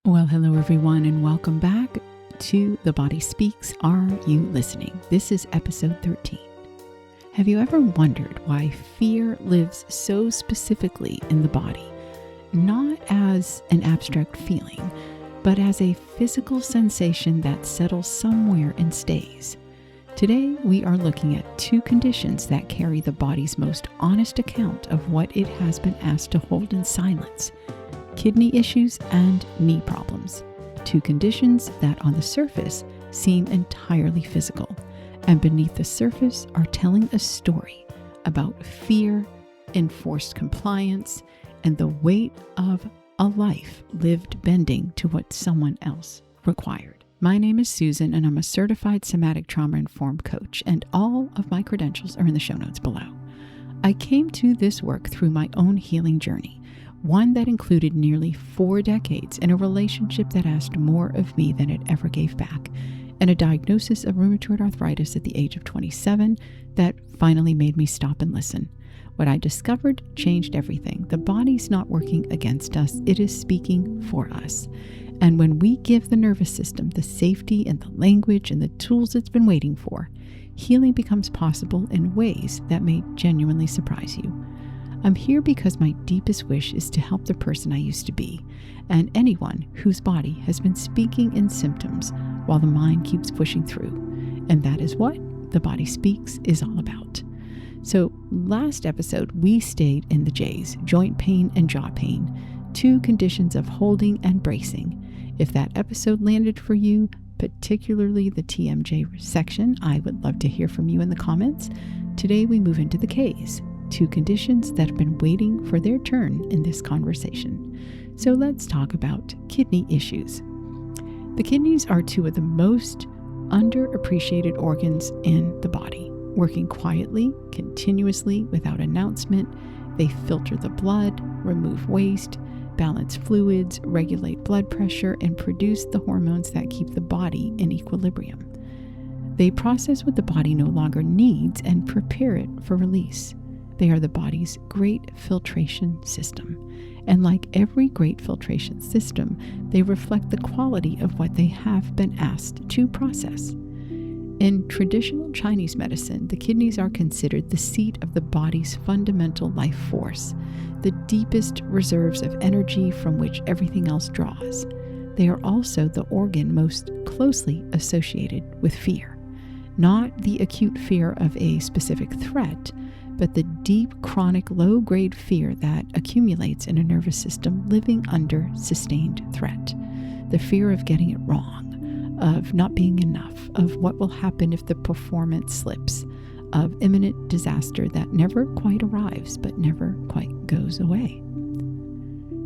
Well, hello everyone, and welcome back to The Body Speaks. Are you listening? This is episode 13. Have you ever wondered why fear lives so specifically in the body, not as an abstract feeling, but as a physical sensation that settles somewhere and stays? Today, we are looking at two conditions that carry the body's most honest account of what it has been asked to hold in silence: kidney issues and knee problems. Two conditions that on the surface seem entirely physical, and beneath the surface are telling a story about fear, enforced compliance, and the weight of a life lived bending to what someone else required. My name is Susan, and I'm a certified somatic trauma-informed coach, and all of my credentials are in the show notes below. I came to this work through my own healing journey, one that included nearly 4 decades in a relationship that asked more of me than it ever gave back, and a diagnosis of rheumatoid arthritis at the age of 27 that finally made me stop and listen. What I discovered changed everything. The body's not working against us, it is speaking for us. And when we give the nervous system the safety and the language and the tools it's been waiting for, healing becomes possible in ways that may genuinely surprise you. I'm here because my deepest wish is to help the person I used to be, and anyone whose body has been speaking in symptoms while the mind keeps pushing through. And that is what The Body Speaks is all about. So last episode, we stayed in the J's, joint pain and jaw pain, two conditions of holding and bracing. If that episode landed for you, particularly the TMJ section, I would love to hear from you in the comments. Today we move into the K's, two conditions that have been waiting for their turn in this conversation. So let's talk about kidney issues. The kidneys are two of the most underappreciated organs in the body. Working quietly, continuously, without announcement, they filter the blood, remove waste, balance fluids, regulate blood pressure, and produce the hormones that keep the body in equilibrium. They process what the body no longer needs and prepare it for release. They are the body's great filtration system. And like every great filtration system, they reflect the quality of what they have been asked to process. In traditional Chinese medicine, the kidneys are considered the seat of the body's fundamental life force, the deepest reserves of energy from which everything else draws. They are also the organ most closely associated with fear. Not the acute fear of a specific threat, but the deep, chronic, low-grade fear that accumulates in a nervous system living under sustained threat. The fear of getting it wrong, of not being enough, of what will happen if the performance slips, of imminent disaster that never quite arrives but never quite goes away.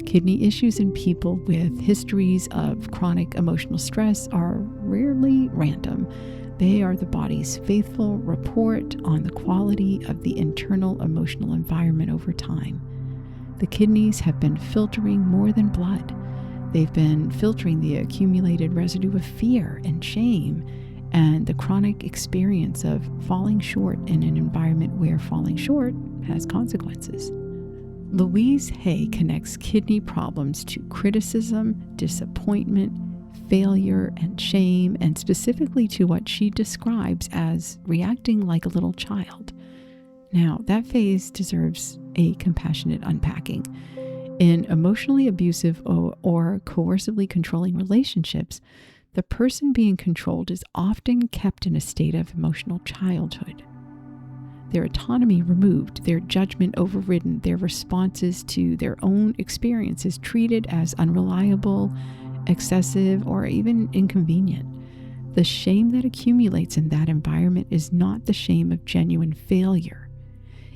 Kidney issues in people with histories of chronic emotional stress are rarely random. They are the body's faithful report on the quality of the internal emotional environment over time. The kidneys have been filtering more than blood. They've been filtering the accumulated residue of fear and shame and the chronic experience of falling short in an environment where falling short has consequences. Louise Hay connects kidney problems to criticism, disappointment, failure, and shame, and specifically to what she describes as reacting like a little child. Now, that phase deserves a compassionate unpacking. In emotionally abusive or coercively controlling relationships, the person being controlled is often kept in a state of emotional childhood. Their autonomy removed, their judgment overridden, their responses to their own experiences treated as unreliable, excessive, or even inconvenient. The shame that accumulates in that environment is not the shame of genuine failure.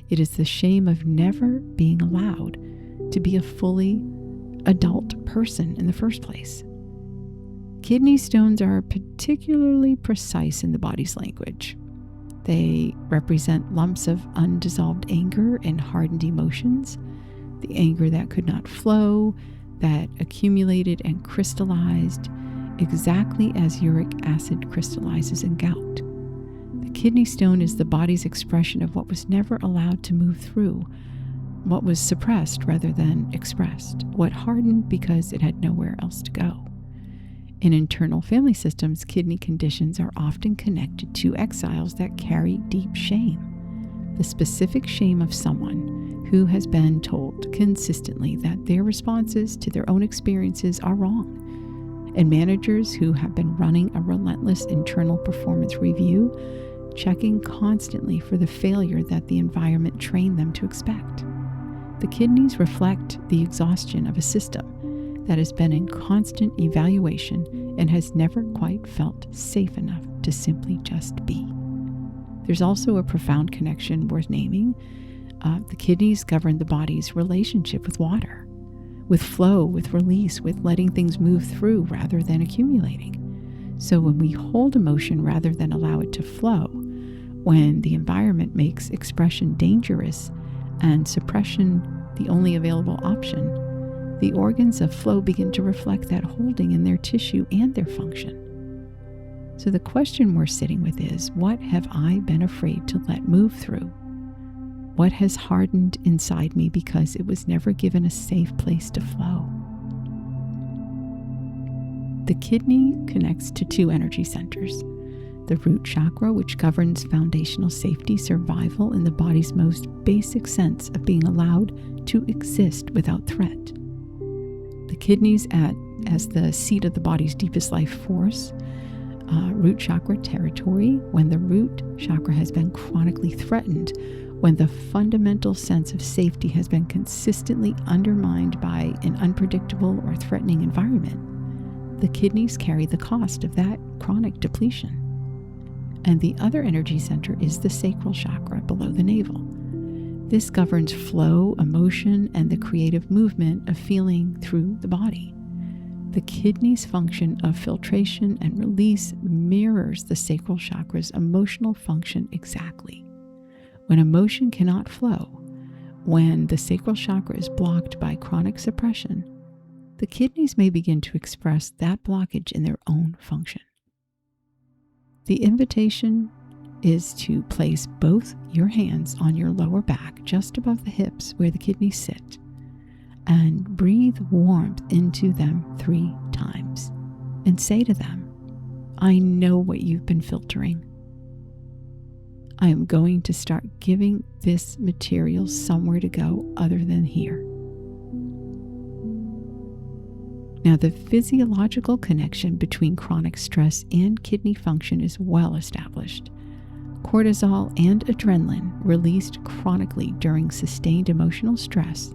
It is the shame of never being allowed to be a fully adult person in the first place. Kidney stones are particularly precise in the body's language. They represent lumps of undissolved anger and hardened emotions, the anger that could not flow, that accumulated and crystallized exactly as uric acid crystallizes in gout. The kidney stone is the body's expression of what was never allowed to move through, what was suppressed rather than expressed, what hardened because it had nowhere else to go. In internal family systems, kidney conditions are often connected to exiles that carry deep shame. The specific shame of someone who has been told consistently that their responses to their own experiences are wrong. And managers who have been running a relentless internal performance review, checking constantly for the failure that the environment trained them to expect. The kidneys reflect the exhaustion of a system that has been in constant evaluation and has never quite felt safe enough to simply just be. There's also a profound connection worth naming. The kidneys govern the body's relationship with water, with flow, with release, with letting things move through rather than accumulating. So when we hold emotion rather than allow it to flow, when the environment makes expression dangerous and suppression the only available option, the organs of flow begin to reflect that holding in their tissue and their function. So the question we're sitting with is, what have I been afraid to let move through? What has hardened inside me because it was never given a safe place to flow? The kidney connects to two energy centers. The root chakra, which governs foundational safety, survival, and the body's most basic sense of being allowed to exist without threat. The kidneys act as the seat of the body's deepest life force, root chakra territory, when the root chakra has been chronically threatened, when the fundamental sense of safety has been consistently undermined by an unpredictable or threatening environment. The kidneys carry the cost of that chronic depletion. And the other energy center is the sacral chakra below the navel. This governs flow, emotion, and the creative movement of feeling through the body. The kidney's function of filtration and release mirrors the sacral chakra's emotional function exactly. When emotion cannot flow, when the sacral chakra is blocked by chronic suppression, the kidneys may begin to express that blockage in their own function. The invitation is to place both your hands on your lower back, just above the hips where the kidneys sit, and breathe warmth into them 3 times, and say to them, I know what you've been filtering. I am going to start giving this material somewhere to go other than here. Now, the physiological connection between chronic stress and kidney function is well established. Cortisol and adrenaline released chronically during sustained emotional stress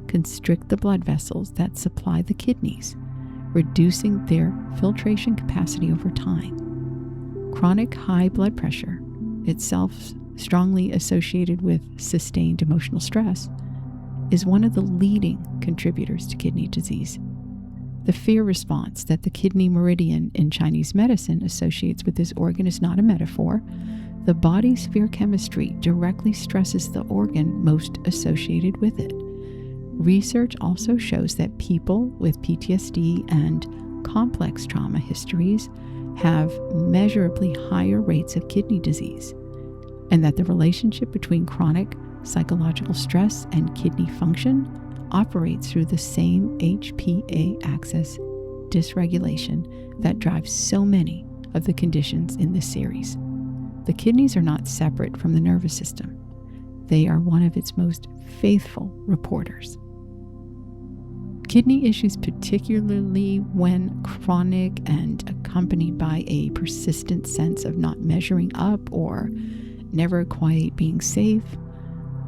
constrict the blood vessels that supply the kidneys, reducing their filtration capacity over time. Chronic high blood pressure, itself strongly associated with sustained emotional stress, is one of the leading contributors to kidney disease. The fear response that the kidney meridian in Chinese medicine associates with this organ is not a metaphor. The body's fear chemistry directly stresses the organ most associated with it. Research also shows that people with PTSD and complex trauma histories have measurably higher rates of kidney disease, and that the relationship between chronic psychological stress and kidney function operates through the same HPA axis dysregulation that drives so many of the conditions in this series. The kidneys are not separate from the nervous system. They are one of its most faithful reporters. Kidney issues, particularly when chronic and accompanied by a persistent sense of not measuring up or never quite being safe,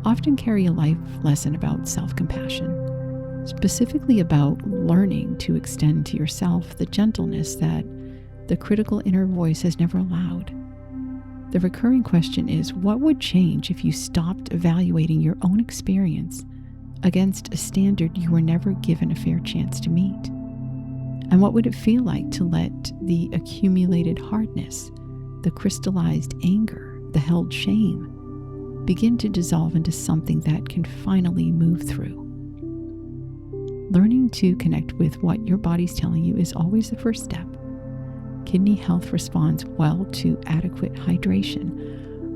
often carry a life lesson about self-compassion, specifically about learning to extend to yourself the gentleness that the critical inner voice has never allowed. The recurring question is, what would change if you stopped evaluating your own experience against a standard you were never given a fair chance to meet? And what would it feel like to let the accumulated hardness, the crystallized anger, the held shame, begin to dissolve into something that can finally move through? Learning to connect with what your body's telling you is always the first step. Kidney health responds well to adequate hydration.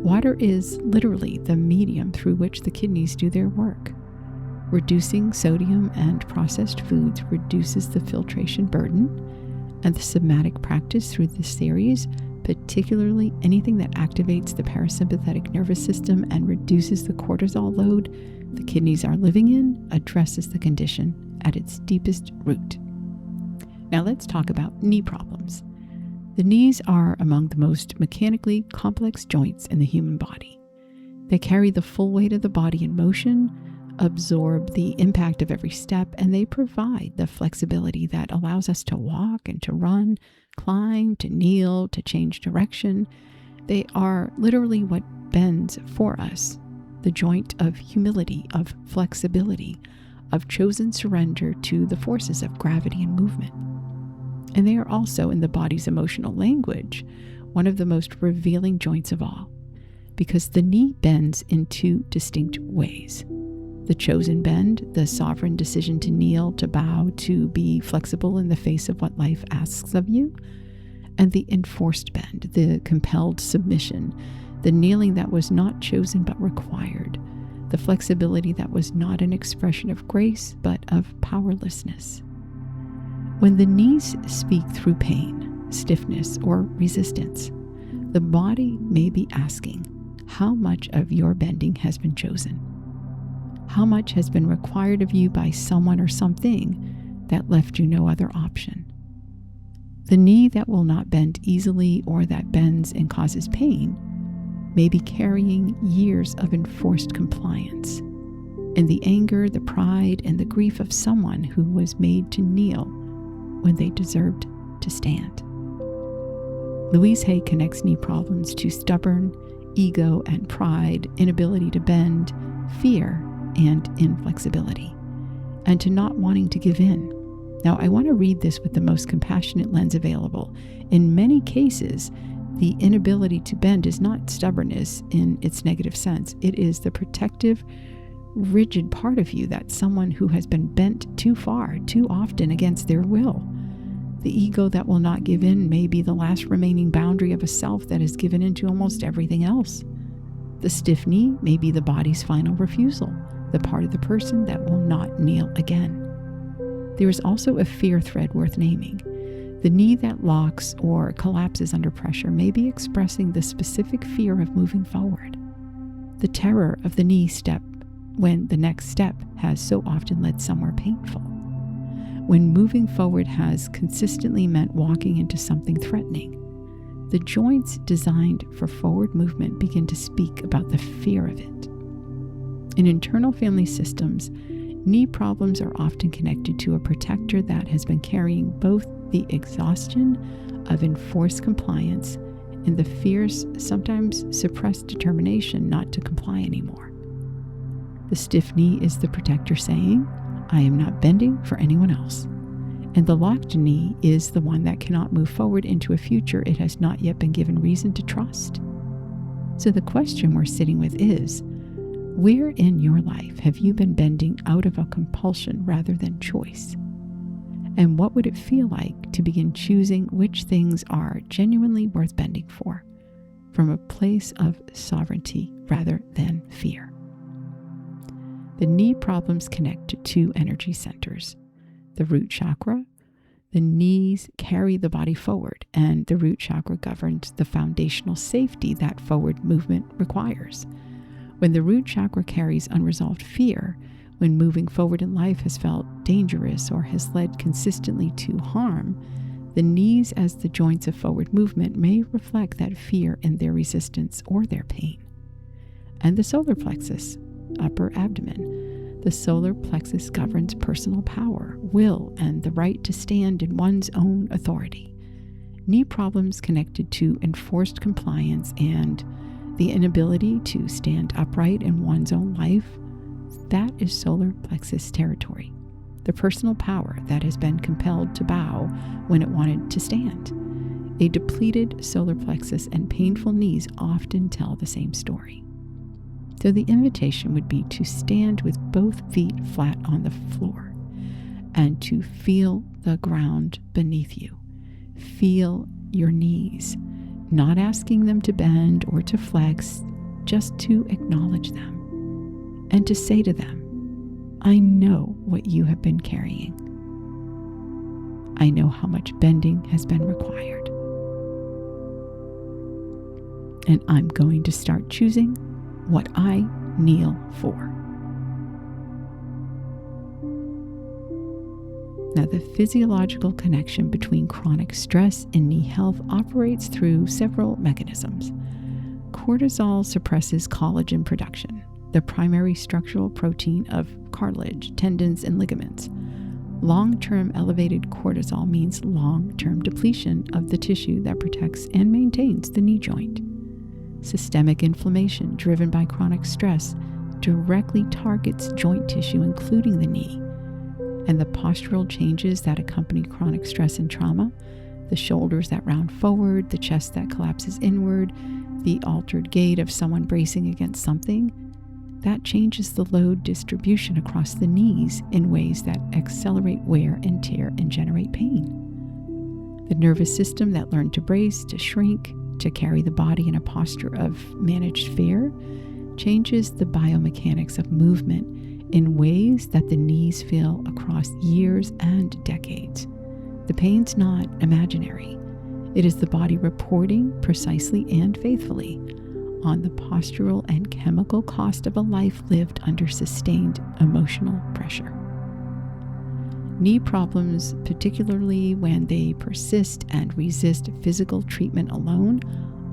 Water is literally the medium through which the kidneys do their work. Reducing sodium and processed foods reduces the filtration burden, And the somatic practice through this series, particularly anything that activates the parasympathetic nervous system and reduces the cortisol load the kidneys are living in, addresses the condition at its deepest root. Now let's talk about knee problems. The knees are among the most mechanically complex joints in the human body. They carry the full weight of the body in motion, absorb the impact of every step, and they provide the flexibility that allows us to walk and to run, climb, to kneel, to change direction. They are literally what bends for us, the joint of humility, of flexibility, of chosen surrender to the forces of gravity and movement. And they are also, in the body's emotional language, one of the most revealing joints of all, because the knee bends in two distinct ways. The chosen bend, the sovereign decision to kneel, to bow, to be flexible in the face of what life asks of you, and the enforced bend, the compelled submission, the kneeling that was not chosen but required, the flexibility that was not an expression of grace but of powerlessness. When the knees speak through pain, stiffness, or resistance, the body may be asking, how much of your bending has been chosen? How much has been required of you by someone or something that left you no other option? The knee that will not bend easily or that bends and causes pain may be carrying years of enforced compliance, and the anger, the pride, and the grief of someone who was made to kneel when they deserved to stand. Louise Hay connects knee problems to stubborn ego and pride, inability to bend, fear, and inflexibility, and to not wanting to give in. Now, I want to read this with the most compassionate lens available. In many cases, the inability to bend is not stubbornness in its negative sense. It is the protective, rigid part of you that someone who has been bent too far, too often against their will. The ego that will not give in may be the last remaining boundary of a self that has given in to almost everything else. The stiff knee may be the body's final refusal, the part of the person that will not kneel again. There is also a fear thread worth naming. The knee that locks or collapses under pressure may be expressing the specific fear of moving forward. The terror of the knee step when the next step has so often led somewhere painful. When moving forward has consistently meant walking into something threatening. The joints designed for forward movement begin to speak about the fear of it. In internal family systems, knee problems are often connected to a protector that has been carrying both the exhaustion of enforced compliance and the fierce, sometimes suppressed determination not to comply anymore. The stiff knee is the protector saying, I am not bending for anyone else. And the locked knee is the one that cannot move forward into a future it has not yet been given reason to trust. So the question we're sitting with is, where in your life have you been bending out of a compulsion rather than choice? And what would it feel like to begin choosing which things are genuinely worth bending for, from a place of sovereignty rather than fear? The knee problems connect to two energy centers. The root chakra, the knees carry the body forward, and the root chakra governs the foundational safety that forward movement requires. When the root chakra carries unresolved fear, when moving forward in life has felt dangerous or has led consistently to harm, the knees as the joints of forward movement may reflect that fear in their resistance or their pain. And the solar plexus, upper abdomen. The solar plexus governs personal power, will, and the right to stand in one's own authority. Knee problems connected to enforced compliance and the inability to stand upright in one's own life, that is solar plexus territory. The personal power that has been compelled to bow when it wanted to stand. A depleted solar plexus and painful knees often tell the same story. So the invitation would be to stand with both feet flat on the floor and to feel the ground beneath you. Feel your knees, not asking them to bend or to flex, just to acknowledge them and to say to them, I know what you have been carrying. I know how much bending has been required. And I'm going to start choosing what I kneel for. Now, the physiological connection between chronic stress and knee health operates through several mechanisms. Cortisol suppresses collagen production, the primary structural protein of cartilage, tendons, and ligaments. Long-term elevated cortisol means long-term depletion of the tissue that protects and maintains the knee joint. Systemic inflammation driven by chronic stress directly targets joint tissue, including the knee. And the postural changes that accompany chronic stress and trauma, the shoulders that round forward, the chest that collapses inward, the altered gait of someone bracing against something, that changes the load distribution across the knees in ways that accelerate wear and tear and generate pain. The nervous system that learned to brace, to shrink, to carry the body in a posture of managed fear, changes the biomechanics of movement in ways that the knees feel across years and decades. The pain's not imaginary. It is the body reporting precisely and faithfully on the postural and chemical cost of a life lived under sustained emotional pressure. Knee problems, particularly when they persist and resist physical treatment alone,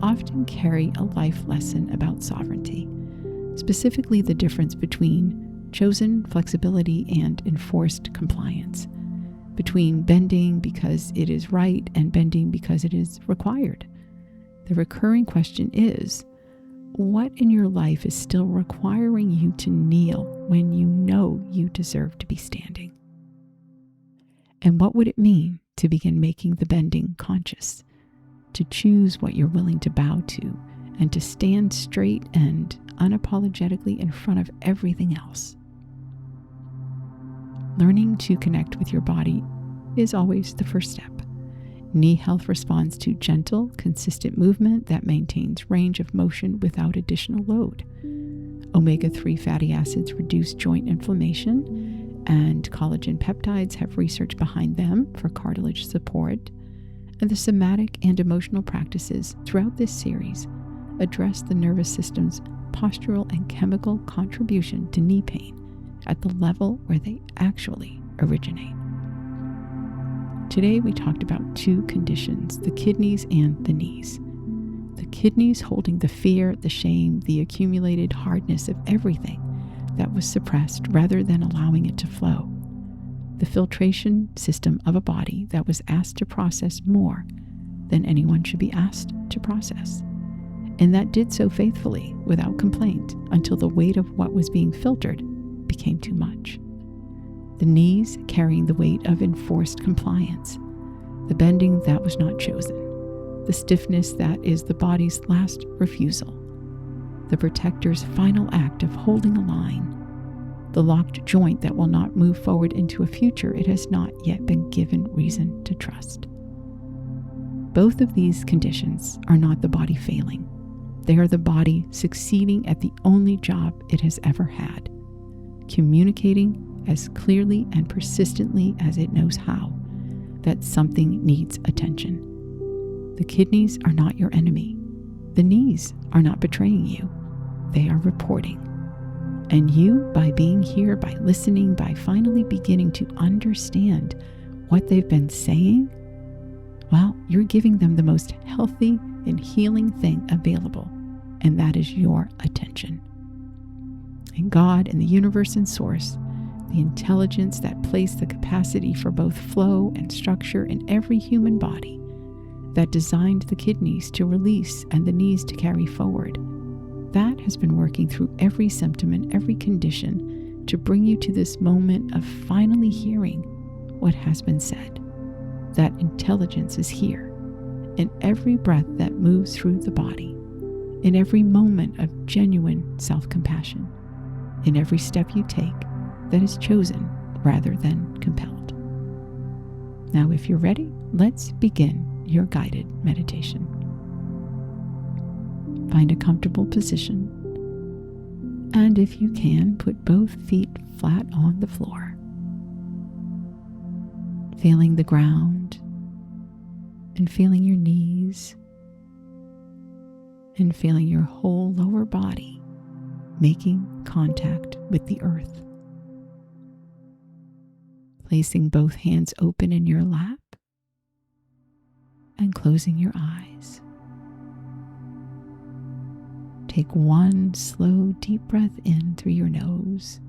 often carry a life lesson about sovereignty, specifically the difference between chosen flexibility and enforced compliance, between bending because it is right and bending because it is required. The recurring question is, what in your life is still requiring you to kneel when you know you deserve to be standing? And what would it mean to begin making the bending conscious, to choose what you're willing to bow to, and to stand straight and unapologetically in front of everything else? Learning to connect with your body is always the first step. Knee health responds to gentle, consistent movement that maintains range of motion without additional load. Omega-3 fatty acids reduce joint inflammation, and collagen peptides have research behind them for cartilage support. And the somatic and emotional practices throughout this series address the nervous system's postural and chemical contribution to knee pain at the level where they actually originate. Today we talked about two conditions, the kidneys and the knees. The kidneys holding the fear, the shame, the accumulated hardness of everything that was suppressed rather than allowing it to flow. The filtration system of a body that was asked to process more than anyone should be asked to process. And that did so faithfully, without complaint, until the weight of what was being filtered became too much. The knees carrying the weight of enforced compliance, the bending that was not chosen, the stiffness that is the body's last refusal, the protector's final act of holding a line, the locked joint that will not move forward into a future it has not yet been given reason to trust. Both of these conditions are not the body failing. They are the body succeeding at the only job it has ever had, communicating as clearly and persistently as it knows how that something needs attention. The kidneys are not your enemy. The knees are not betraying you. They are reporting. And you, by being here, by listening, by finally beginning to understand what they've been saying, well, you're giving them the most healthy and healing thing available, and that is your attention. And God and the universe and source, the intelligence that placed the capacity for both flow and structure in every human body, that designed the kidneys to release and the knees to carry forward, that has been working through every symptom and every condition to bring you to this moment of finally hearing what has been said. That intelligence is here in every breath that moves through the body, in every moment of genuine self-compassion, in every step you take that is chosen rather than compelled. Now, if you're ready, let's begin your guided meditation. Find a comfortable position, and if you can, put both feet flat on the floor. feeling the ground and feeling your knees and feeling your whole lower body making contact with the earth. Placing both hands open in your lap and closing your eyes. Take one slow, deep breath in through your nose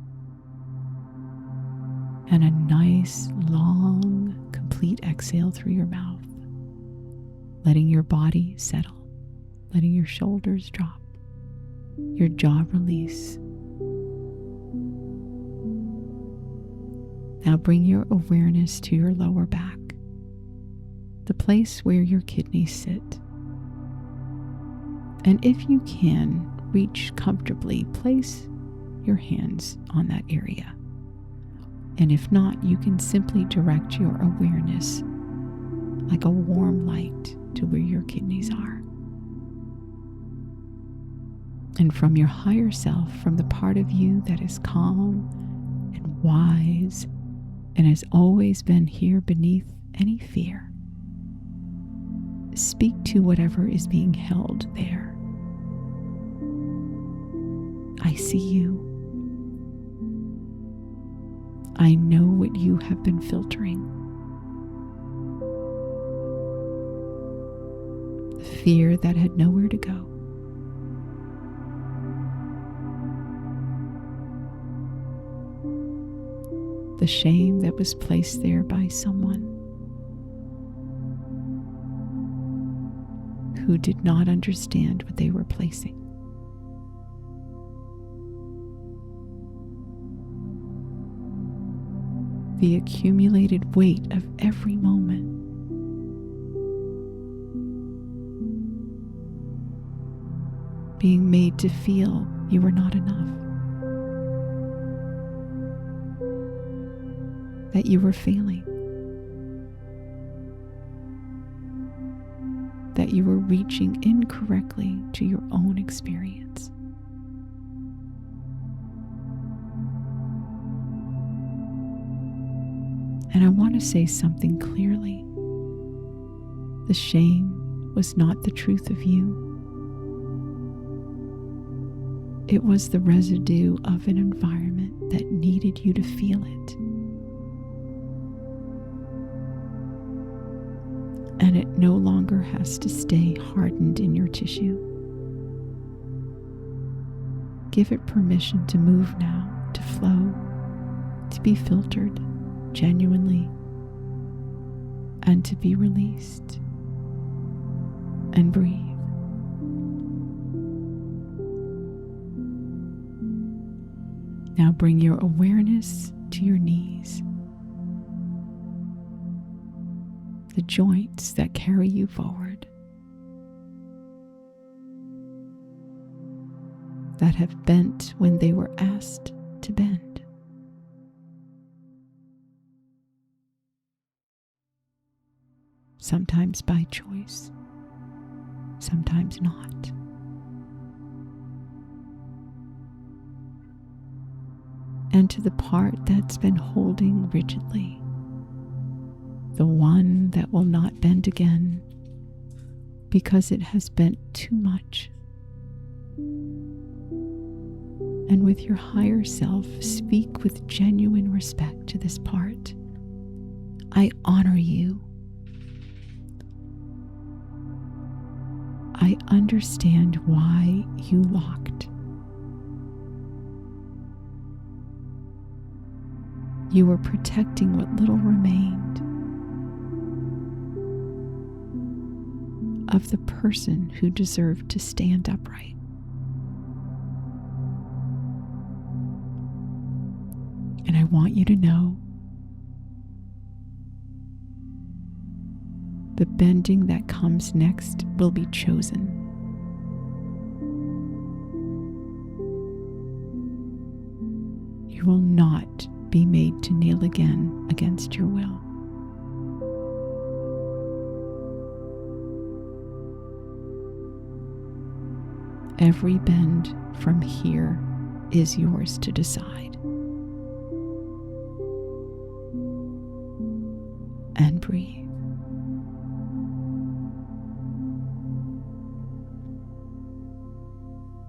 and a nice, long, complete exhale through your mouth, letting your body settle, letting your shoulders drop, your jaw release. Now bring your awareness to your lower back, the place where your kidneys sit. And if you can reach comfortably, place your hands on that area. And if not, you can simply direct your awareness like a warm light to where your kidneys are. And from your higher self, from the part of you that is calm and wise and has always been here beneath any fear, speak to whatever is being held there. I see you. I know what you have been filtering. The fear that had nowhere to go. The shame that was placed there by someone who did not understand what they were placing. The accumulated weight of every moment. Being made to feel you were not enough. That you were failing. That you were reaching incorrectly to your own experience. And I want to say something clearly. The shame was not the truth of you. It was the residue of an environment that needed you to feel it. And it no longer has to stay hardened in your tissue. Give it permission to move now, to flow, to be filtered genuinely, and to be released. And breathe. Now bring your awareness to your knees, the joints that carry you forward, that have bent when they were asked to bend. Sometimes by choice, sometimes not. And to the part that's been holding rigidly, the one that will not bend again because it has bent too much. And with your higher self, speak with genuine respect to this part. I honor you. I understand why you locked. You were protecting what little remained of the person who deserved to stand upright. And I want you to know the bending that comes next will be chosen. You will not be made to kneel again against your will. Every bend from here is yours to decide.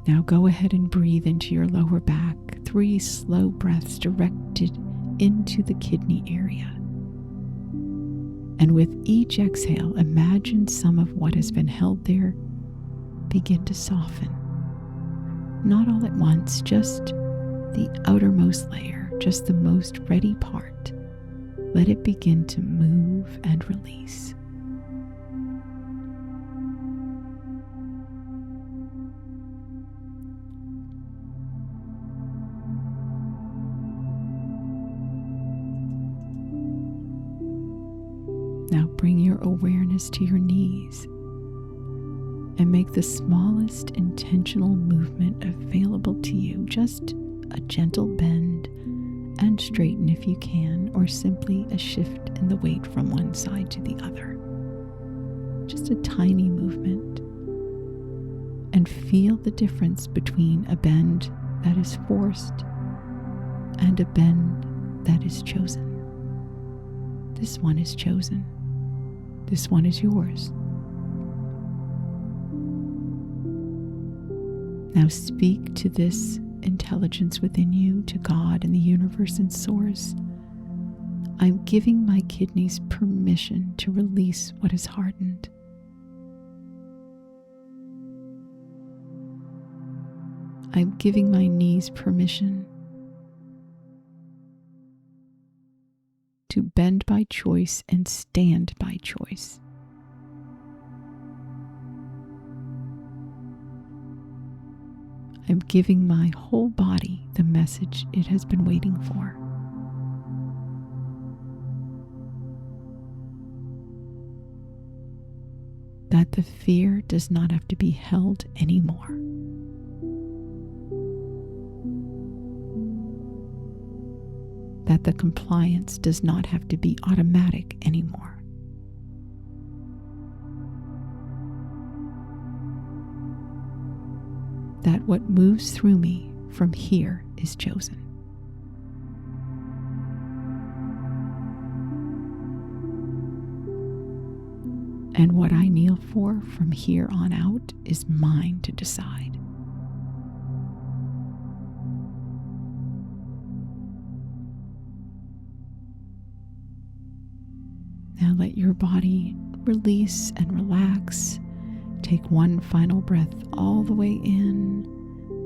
Now go ahead and breathe into your lower back, 3 slow breaths directed into the kidney area. And with each exhale, imagine some of what has been held there begin to soften. Not all at once, just the outermost layer, just the most ready part. Let it begin to move and release. Now bring your awareness to your knees and make the smallest intentional movement available to you. Just a gentle bend and straighten if you can, or simply a shift in the weight from one side to the other. Just a tiny movement. And feel the difference between a bend that is forced and a bend that is chosen. This one is chosen. This one is yours. Now speak to this intelligence within you, to God and the universe and source. I'm giving my kidneys permission to release what is hardened. I'm giving my knees permission to bend by choice and stand by choice. I'm giving my whole body the message it has been waiting for. That the fear does not have to be held anymore. That the compliance does not have to be automatic anymore. That what moves through me from here is chosen. And what I kneel for from here on out is mine to decide. Now let your body release and relax. Take one final breath all the way in,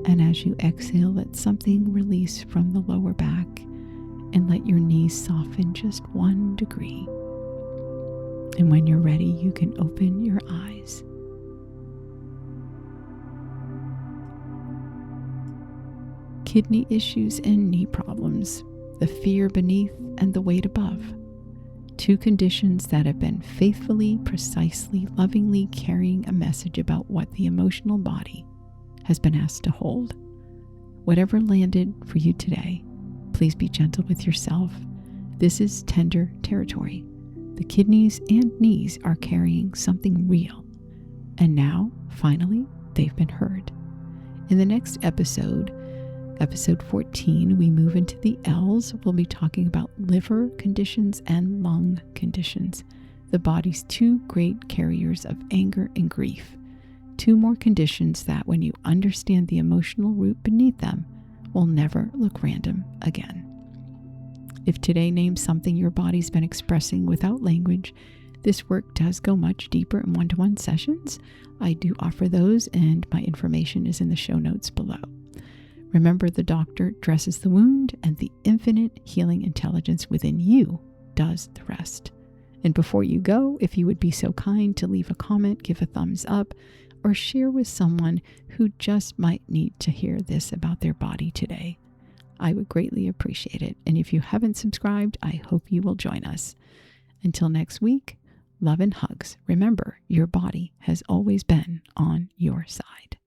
and as you exhale, let something release from the lower back, and let your knees soften just 1 degree. And when you're ready, you can open your eyes. Kidney issues and knee problems, the fear beneath and the weight above. 2 conditions that have been faithfully, precisely, lovingly carrying a message about what the emotional body has been asked to hold. Whatever landed for you today, please be gentle with yourself. This is tender territory. The kidneys and knees are carrying something real. And now, finally, they've been heard. In the next episode 14, we move into the L's. We'll be talking about liver conditions and lung conditions, the body's 2 great carriers of anger and grief. 2 more conditions that, when you understand the emotional root beneath them, will never look random again. If today names something your body's been expressing without language, this work does go much deeper in one-to-one sessions. I do offer those, and my information is in the show notes below. Remember, the doctor dresses the wound, and the infinite healing intelligence within you does the rest. And before you go, if you would be so kind to leave a comment, give a thumbs up, or share with someone who just might need to hear this about their body today, I would greatly appreciate it. And if you haven't subscribed, I hope you will join us. Until next week, love and hugs. Remember, your body has always been on your side.